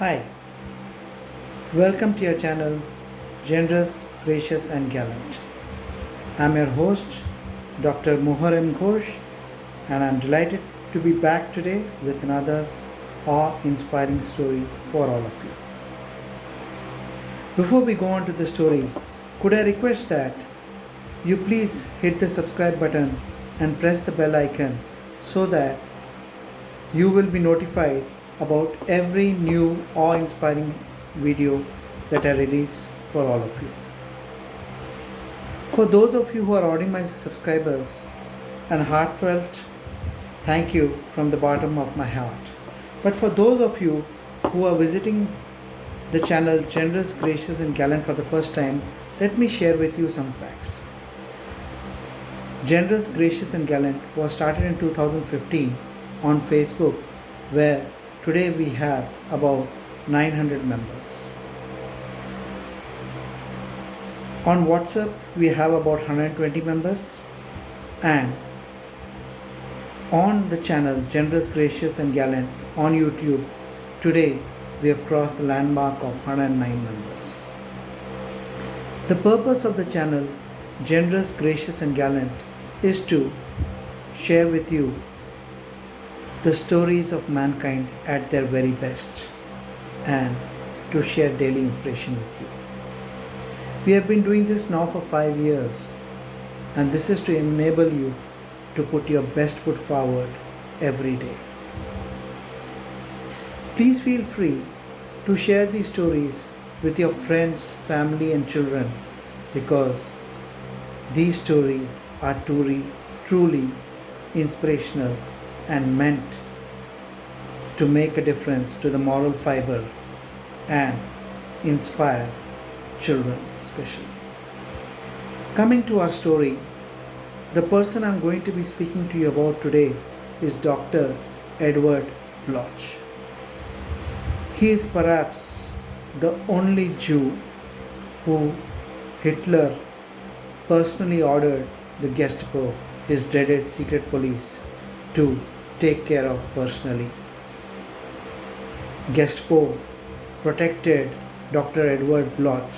Hi, welcome to your channel Generous, Gracious and Gallant. I'm your host Dr. Muharrem Ghosh and I'm delighted to be back today with another awe-inspiring story for all of you. Before we go on to the story, could I request that you please hit the subscribe button and press the bell icon so that you will be notified about every new awe-inspiring video that I release for all of you. For those of you who are already my subscribers, an heartfelt thank you from the bottom of my heart. But for those of you who are visiting the channel Generous, Gracious and Gallant for the first time, let me share with you some facts. Generous, Gracious and Gallant was started in 2015 on Facebook, where today we have about 900 members. On WhatsApp we have about 120 members, and on the channel Generous, Gracious and Gallant on YouTube today we have crossed the landmark of 109 members. The purpose of the channel Generous, Gracious and Gallant is to share with you the stories of mankind at their very best and to share daily inspiration with you. We have been doing this now for 5 years, and this is to enable you to put your best foot forward every day. Please feel free to share these stories with your friends, family and children, because these stories are truly inspirational and meant to make a difference to the moral fiber and inspire children especially. Coming to our story, the person I'm going to be speaking to you about today is Dr. Edward Bloch. He is perhaps the only Jew who Hitler personally ordered the Gestapo, his dreaded secret police, to take care of personally. Gestapo protected Dr. Edward Bloch,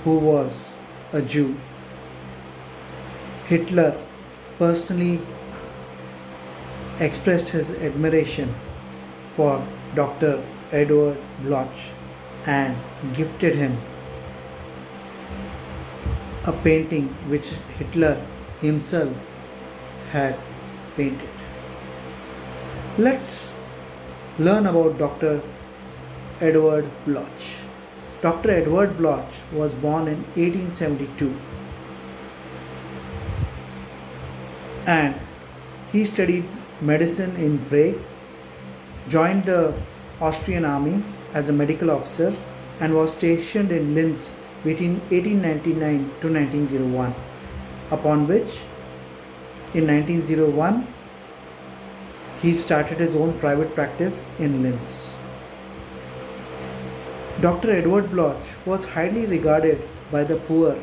who was a Jew. Hitler personally expressed his admiration for Dr. Edward Bloch and gifted him a painting which Hitler himself had painted. Let's learn about Dr. Edward Bloch. Dr. Edward Bloch was born in 1872 and he studied medicine in Prague, joined the Austrian army as a medical officer and was stationed in Linz between 1899 to 1901, upon which in 1901 he started his own private practice in Linz. Dr. Edward Bloch was highly regarded by the poor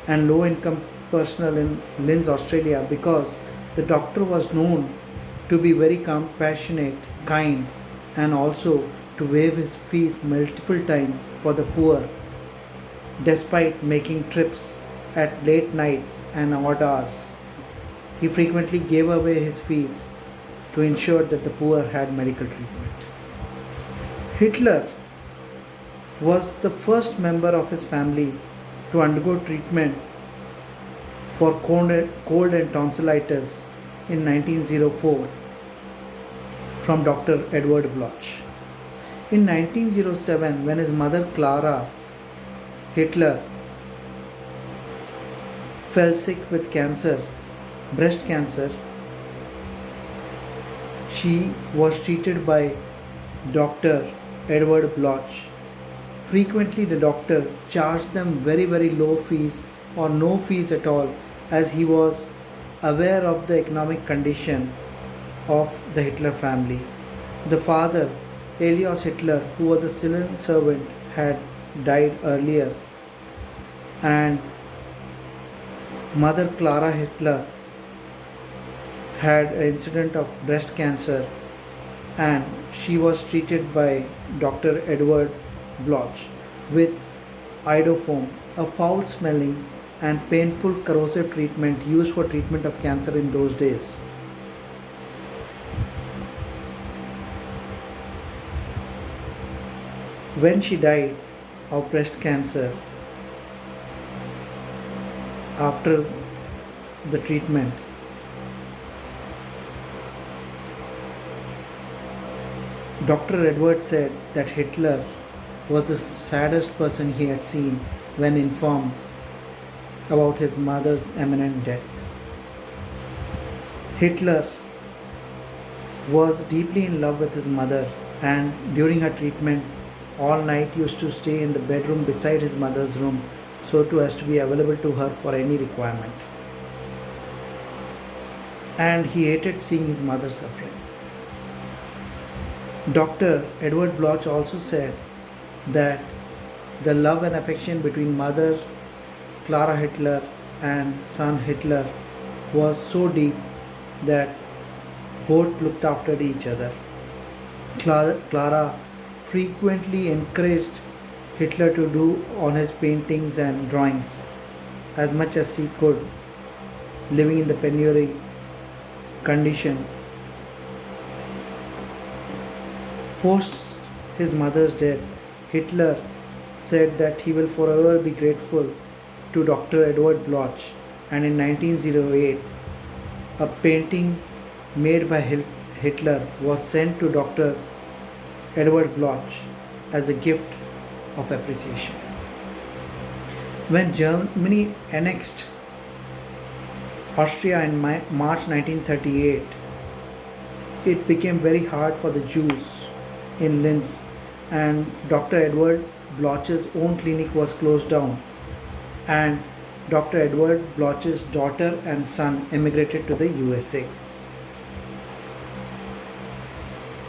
and low income personnel in Linz, Australia, because the doctor was known to be very compassionate, kind, and also to waive his fees multiple times for the poor, despite making trips at late nights and odd hours. He frequently gave away his fees to ensure that the poor had medical treatment. Hitler was the first member of his family to undergo treatment for cold and tonsillitis in 1904 from Dr. Edward Bloch. In 1907, when his mother Clara Hitler fell sick with cancer, breast cancer, she was treated by Dr. Edward Bloch. Frequently the doctor charged them very low fees or no fees at all, as he was aware of the economic condition of the Hitler family. The father, Elias Hitler, who was a civil servant, had died earlier, and mother Clara Hitler had an incident of breast cancer and she was treated by Dr. Edward Bloch with iodoform, a foul smelling and painful corrosive treatment used for treatment of cancer in those days. When she died of breast cancer after the treatment, Dr. Edward said that Hitler was the saddest person he had seen when informed about his mother's imminent death. Hitler was deeply in love with his mother, and during her treatment all night used to stay in the bedroom beside his mother's room so to as to be available to her for any requirement. And he hated seeing his mother suffering. Dr. Edward Bloch also said that the love and affection between mother Clara Hitler and son Hitler was so deep that both looked after each other. Clara frequently encouraged Hitler to do on his paintings and drawings as much as he could, living in the penury condition. Post his mother's death, Hitler said that he will forever be grateful to Dr. Edward Bloch, and in 1908, a painting made by Hitler was sent to Dr. Edward Bloch as a gift of appreciation. When Germany annexed Austria in March 1938, it became very hard for the Jews in Linz, and Dr. Edward Bloch's own clinic was closed down, and Dr. Edward Bloch's daughter and son emigrated to the USA.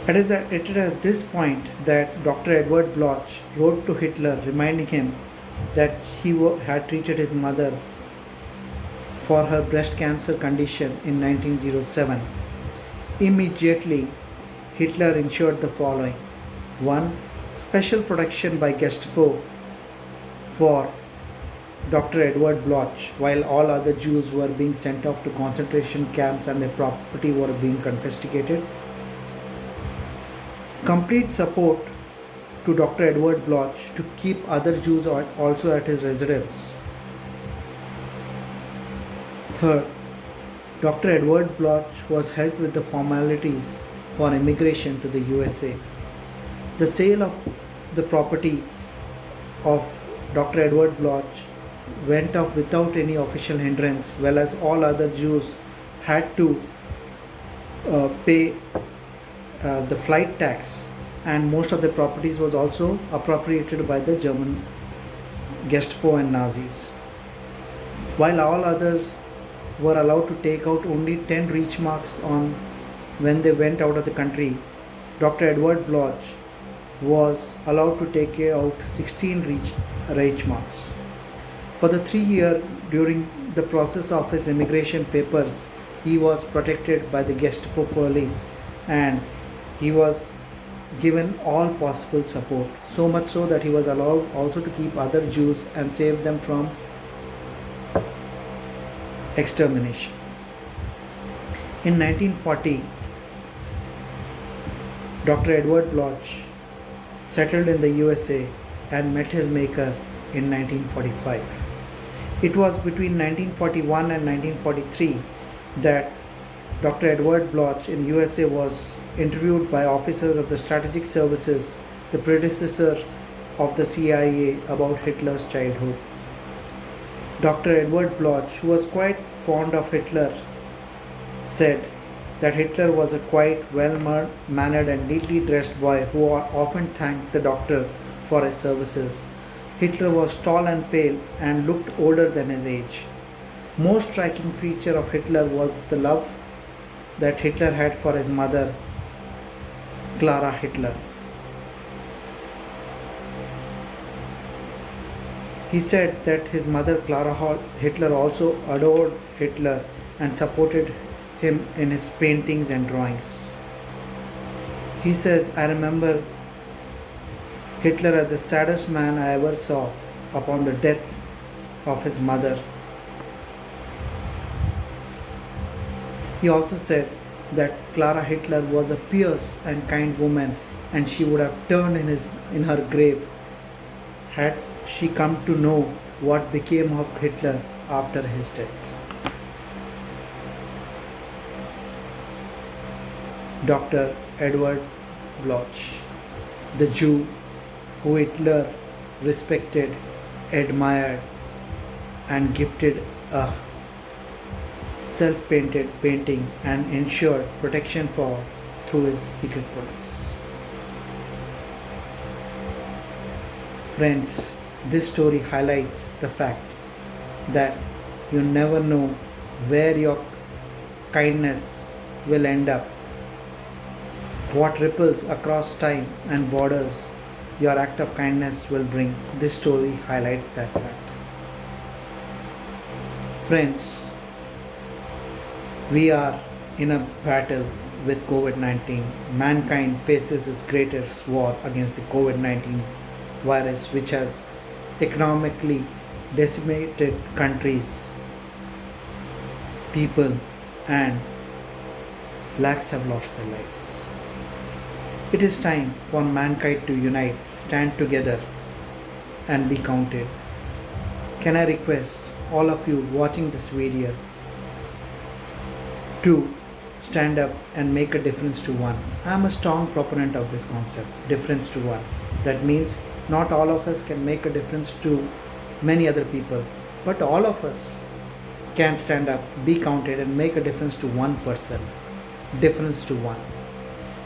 It is at this point that Dr. Edward Bloch wrote to Hitler reminding him that he had treated his mother for her breast cancer condition in 1907. Immediately, Hitler ensured the following: 1. Special protection by Gestapo for Dr. Edward Bloch while all other Jews were being sent off to concentration camps and their property were being confiscated. Complete support to Dr. Edward Bloch to keep other Jews also at his residence. Third, Dr. Edward Bloch was helped with the formalities for immigration to the USA. The sale of the property of Dr. Edward Bloch went off without any official hindrance, whereas all other Jews had to pay the flight tax, and most of the properties was also appropriated by the German Gestapo and Nazis. While all others were allowed to take out only 10 Reichsmarks on when they went out of the country, Dr. Edward Bloch was allowed to take out 16 Reichsmarks. For the 3 years during the process of his immigration papers, he was protected by the Gestapo police and he was given all possible support, so much so that he was allowed also to keep other Jews and save them from extermination. In 1940, Dr. Edward Bloch settled in the USA and met his maker in 1945. It was between 1941 and 1943 that Dr. Edward Bloch in USA was interviewed by officers of the Strategic Services, the predecessor of the CIA, about Hitler's childhood. Dr. Edward Bloch, who was quite fond of Hitler, said that Hitler was a quite well-mannered and neatly dressed boy who often thanked the doctor for his services. Hitler was tall and pale and looked older than his age. Most striking feature of Hitler was the love that Hitler had for his mother, Clara Hitler. He said that his mother, Clara Hitler, also adored Hitler and supported him in his paintings and drawings. He says, I remember Hitler as the saddest man I ever saw upon the death of his mother. He also said that Clara Hitler was a pious and kind woman and she would have turned in her grave had she come to know what became of Hitler after his death. Dr. Edward Bloch, the Jew who Hitler respected, admired, and gifted a self-painted painting and ensured protection for through his secret police. Friends, this story highlights the fact that you never know where your kindness will end up, what ripples across time and borders your act of kindness will bring. This story highlights that fact. Friends, we are in a battle with COVID-19. Mankind faces its greatest war against the COVID-19 virus, which has economically decimated countries, people, and lakhs have lost their lives. It is time for mankind to unite, stand together, and be counted. Can I request all of you watching this video to stand up and make a difference to one? I am a strong proponent of this concept, difference to one. That means not all of us can make a difference to many other people, but all of us can stand up, be counted, and make a difference to one person. Difference to one.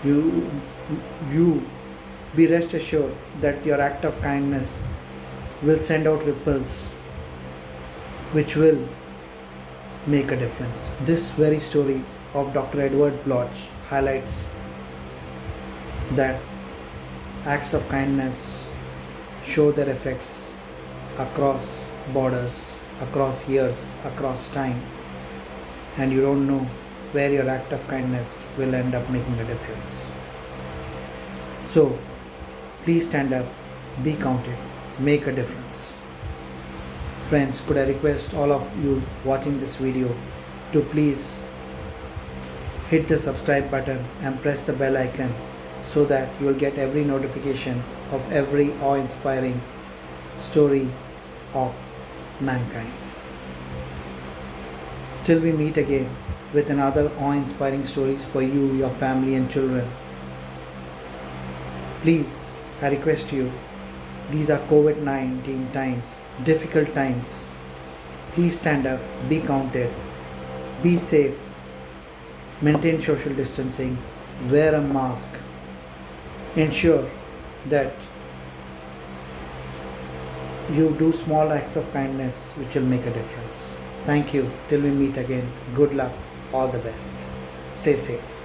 You be rest assured that your act of kindness will send out ripples which will make a difference. This very story of Dr. Edward Bloch highlights that acts of kindness show their effects across borders, across years, across time, and you don't know where your act of kindness will end up making a difference. So, please stand up, be counted, make a difference. Friends, could I request all of you watching this video to please hit the subscribe button and press the bell icon so that you will get every notification of every awe-inspiring story of mankind. Till we meet again with another awe-inspiring stories for you, your family and children. Please, I request you, these are COVID-19 times, difficult times. Please stand up, be counted, be safe, maintain social distancing, wear a mask, ensure that you do small acts of kindness which will make a difference. Thank you. Till we meet again, good luck, all the best. Stay safe.